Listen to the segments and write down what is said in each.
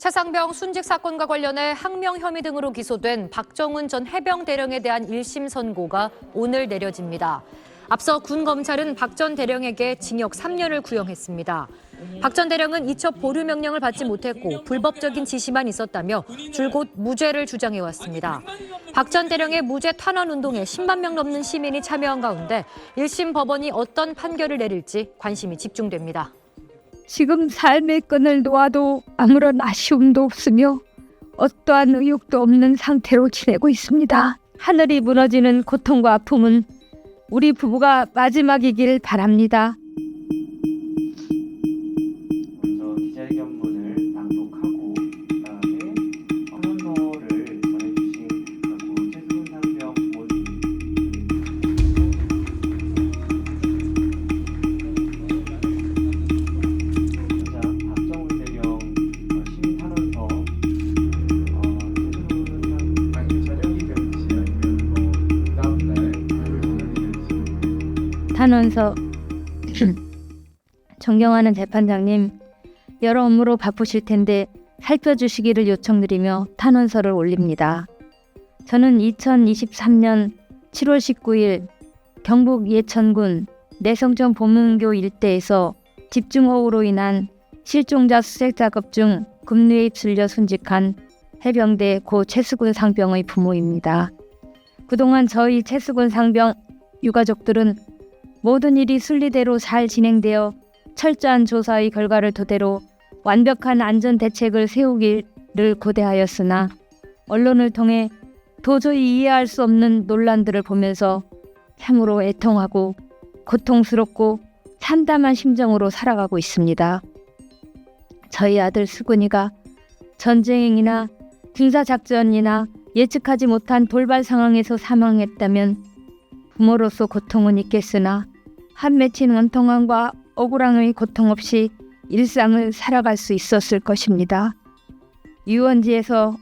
차상병 순직 사건과 관련해 항명 혐의 등으로 기소된 박정훈 전 해병대령에 대한 1심 선고가 오늘 내려집니다. 앞서 군 검찰은 박 전 대령에게 징역 3년을 구형했습니다. 박 전 대령은 이첩 보류 명령을 받지 못했고 불법적인 지시만 있었다며 줄곧 무죄를 주장해왔습니다. 박 전 대령의 무죄 탄원 운동에 10만 명 넘는 시민이 참여한 가운데 1심 법원이 어떤 판결을 내릴지 관심이 집중됩니다. 지금 삶의 끈을 놓아도 아무런 아쉬움도 없으며 어떠한 의욕도 없는 상태로 지내고 있습니다. 하늘이 무너지는 고통과 아픔은 우리 부부가 마지막이길 바랍니다. 먼저 기자회견문을 낭독하고 그다음에 선언서를 전해주신 최수근 상병 모두 박정훈 대령 심탄원서 당일 촬영이 될지 아니면 다음 날 촬영이 될지. 탄원서 존경하는 재판장님, 여러 업무로 바쁘실 텐데 살펴주시기를 요청드리며 탄원서를 올립니다. 저는 2023년 7월 19일 경북 예천군 내성천 보문교 일대에서 집중호우로 인한 실종자 수색 작업 중 급류에 휩쓸려 순직한 해병대 고 최수근 상병의 부모입니다. 그동안 저희 최수근 상병 유가족들은 모든 일이 순리대로 잘 진행되어 철저한 조사의 결과를 토대로 완벽한 안전 대책을 세우기를 고대하였으나 언론을 통해 도저히 이해할 수 없는 논란들을 보면서 참으로 애통하고 고통스럽고 참담한 심정으로 살아가고 있습니다. 저희 아들 수근이가 전쟁이나 군사작전이나 예측하지 못한 돌발 상황에서 사망했다면 부모로서 고통은 있겠으나 한 맺힌 원통함과 억울함의 고통 없이 일상을 살아갈 수 있었을 것입니다. 유원지에서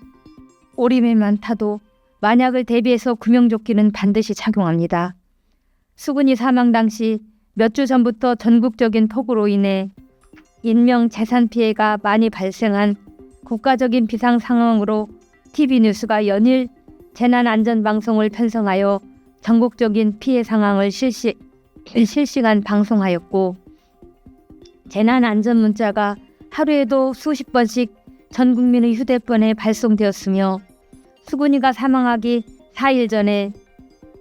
오리매만 타도 만약을 대비해서 구명조끼는 반드시 착용합니다. 수근이 사망 당시 몇 주 전부터 전국적인 폭우로 인해 인명 재산 피해가 많이 발생한 국가적인 비상 상황으로 TV뉴스가 연일 재난안전방송을 편성하여 전국적인 피해 상황을 실시간 방송하였고 재난안전 문자가 하루에도 수십 번씩 전 국민의 휴대폰에 발송되었으며 수근이가 사망하기 4일 전에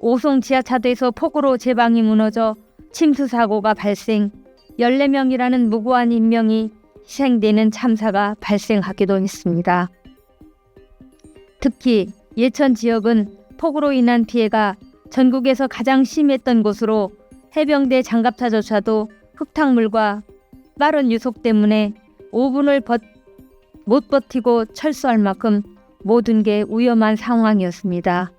오송 지하차도에서 폭우로 제방이 무너져 침수 사고가 발생, 14명이라는 무고한 인명이 희생되는 참사가 발생하기도 했습니다. 특히 예천 지역은 폭우로 인한 피해가 전국에서 가장 심했던 곳으로 해병대 장갑차조차도 흙탕물과 빠른 유속 때문에 5분을 못 버티고 철수할 만큼 모든 게 위험한 상황이었습니다.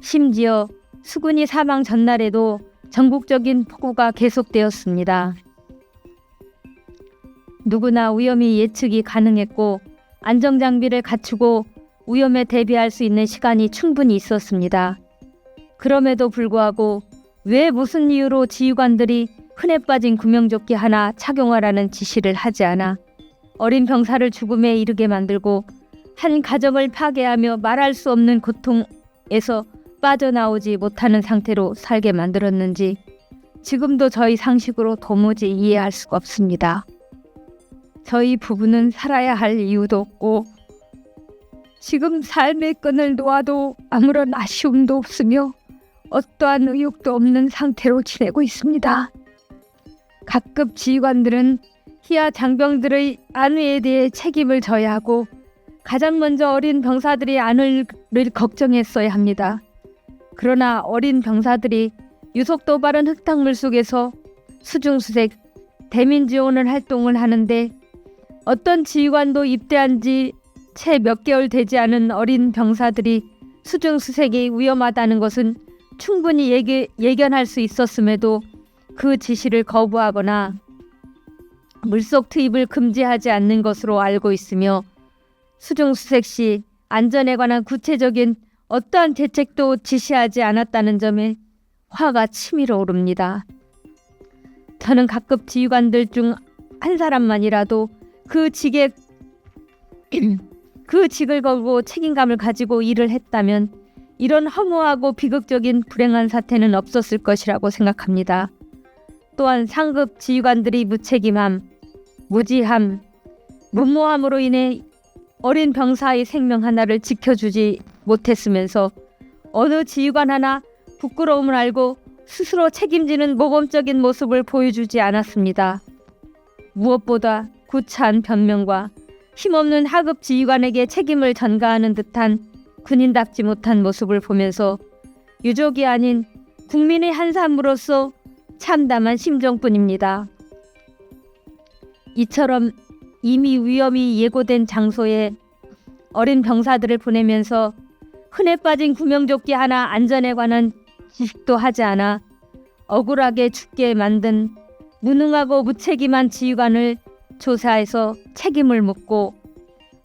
심지어 수근이 사망 전날에도 전국적인 폭우가 계속되었습니다. 누구나 위험이 예측이 가능했고 안전장비를 갖추고 위험에 대비할 수 있는 시간이 충분히 있었습니다. 그럼에도 불구하고 왜 무슨 이유로 지휘관들이 흔해 빠진 구명조끼 하나 착용하라는 지시를 하지 않아 어린 병사를 죽음에 이르게 만들고 한 가정을 파괴하며 말할 수 없는 고통에서 빠져나오지 못하는 상태로 살게 만들었는지 지금도 저희 상식으로 도무지 이해할 수가 없습니다. 저희 부부는 살아야 할 이유도 없고 지금 삶의 끈을 놓아도 아무런 아쉬움도 없으며 어떠한 의욕도 없는 상태로 지내고 있습니다. 각급 지휘관들은 희야 장병들의 안위에 대해 책임을 져야 하고 가장 먼저 어린 병사들의 안위를 걱정했어야 합니다. 그러나 어린 병사들이 유속도 빠른 흙탕물 속에서 수중수색, 대민지원을 활동을 하는데 어떤 지휘관도 입대한 지 채 몇 개월 되지 않은 어린 병사들이 수중수색이 위험하다는 것은 충분히 예견할 수 있었음에도 그 지시를 거부하거나 물속 투입을 금지하지 않는 것으로 알고 있으며 수중수색 시 안전에 관한 구체적인 어떠한 대책도 지시하지 않았다는 점에 화가 치밀어 오릅니다. 저는 각급 지휘관들 중 한 사람만이라도 그 직에 그 직을 걸고 책임감을 가지고 일을 했다면 이런 허무하고 비극적인 불행한 사태는 없었을 것이라고 생각합니다. 또한 상급 지휘관들이 무책임함, 무지함, 무모함으로 인해 어린 병사의 생명 하나를 지켜주지 못했으면서 어느 지휘관 하나 부끄러움을 알고 스스로 책임지는 모범적인 모습을 보여주지 않았습니다. 무엇보다 구차한 변명과 힘없는 하급 지휘관에게 책임을 전가하는 듯한 군인답지 못한 모습을 보면서 유족이 아닌 국민의 한 사람으로서 참담한 심정뿐입니다. 이처럼 이미 위험이 예고된 장소에 어린 병사들을 보내면서 흔해 빠진 구명조끼 하나 안전에 관한 지식도 하지 않아 억울하게 죽게 만든 무능하고 무책임한 지휘관을 조사해서 책임을 묻고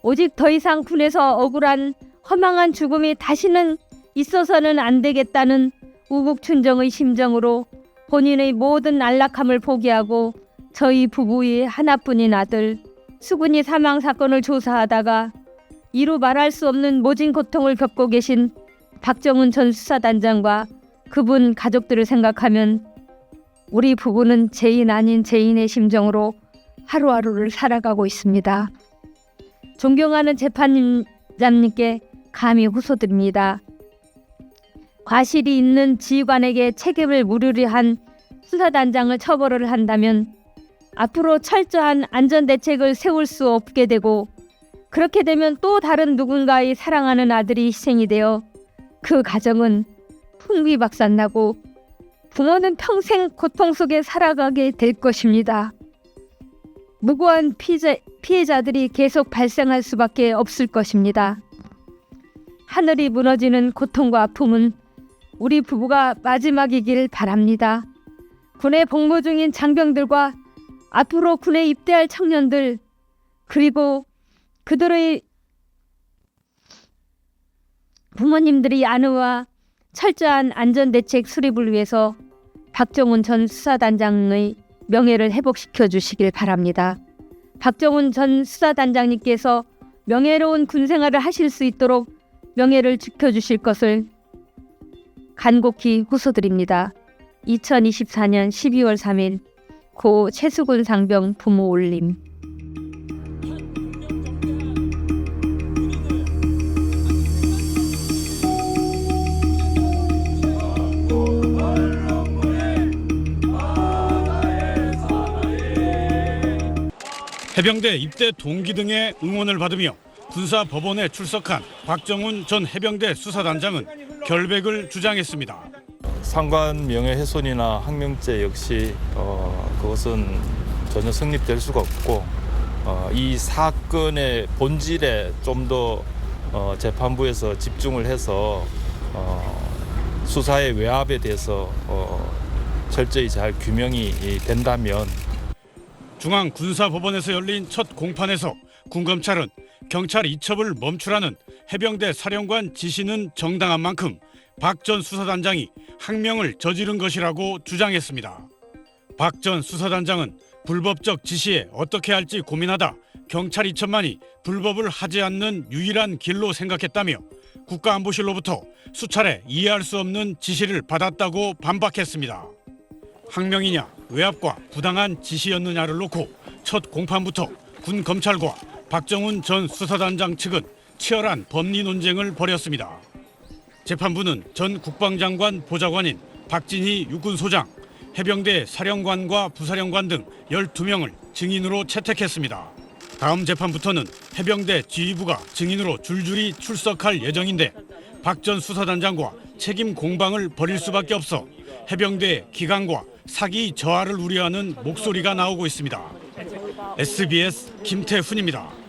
오직 더 이상 군에서 억울한 허망한 죽음이 다시는 있어서는 안 되겠다는 우국춘정의 심정으로 본인의 모든 안락함을 포기하고 저희 부부의 하나뿐인 아들 수근이 사망 사건을 조사하다가 이루 말할 수 없는 모진 고통을 겪고 계신 박정훈 전 수사단장과 그분 가족들을 생각하면 우리 부부는 죄인 아닌 죄인의 심정으로 하루하루를 살아가고 있습니다. 존경하는 재판장님께 감히 호소드립니다. 과실이 있는 지휘관에게 책임을 물으려 한 수사단장을 처벌을 한다면 앞으로 철저한 안전대책을 세울 수 없게 되고 그렇게 되면 또 다른 누군가의 사랑하는 아들이 희생이 되어 그 가정은 풍비박산나고 부모는 평생 고통 속에 살아가게 될 것입니다. 무고한 피해자들이 계속 발생할 수밖에 없을 것입니다. 하늘이 무너지는 고통과 아픔은 우리 부부가 마지막이길 바랍니다. 군에 복무 중인 장병들과 앞으로 군에 입대할 청년들 그리고 그들의 부모님들이 안위와 철저한 안전대책 수립을 위해서 박정훈 전 수사단장의 명예를 회복시켜 주시길 바랍니다. 박정훈 전 수사단장님께서 명예로운 군생활을 하실 수 있도록 명예를 지켜주실 것을 간곡히 호소드립니다. 2024년 12월 3일 고 최수근 상병 부모 올림. 해병대 입대 동기 등의 응원을 받으며 군사법원에 출석한 박정훈 전 해병대 수사단장은 결백을 주장했습니다. 상관 명예훼손이나 항명죄 역시 그것은 전혀 성립될 수가 없고 이 사건의 본질에 좀 더 재판부에서 집중을 해서 수사의 외압에 대해서 철저히 잘 규명이 된다면 중앙군사법원에서 열린 첫 공판에서 군검찰은 경찰 이첩을 멈추라는 해병대 사령관 지시는 정당한 만큼 박 전 수사단장이 항명을 저지른 것이라고 주장했습니다. 박 전 수사단장은 불법적 지시에 어떻게 할지 고민하다 경찰 이첩만이 불법을 하지 않는 유일한 길로 생각했다며 국가안보실로부터 수차례 이해할 수 없는 지시를 받았다고 반박했습니다. 항명이냐 외압과 부당한 지시였느냐를 놓고 첫 공판부터 군 검찰과 박정훈 전 수사단장 측은 치열한 법리 논쟁을 벌였습니다. 재판부는 전 국방장관 보좌관인 박진희 육군소장, 해병대 사령관과 부사령관 등 12명을 증인으로 채택했습니다. 다음 재판부터는 해병대 지휘부가 증인으로 줄줄이 출석할 예정인데 박 전 수사단장과 책임 공방을 벌일 수밖에 없어 해병대 기강과 사기 저하를 우려하는 목소리가 나오고 있습니다. SBS 김태훈입니다.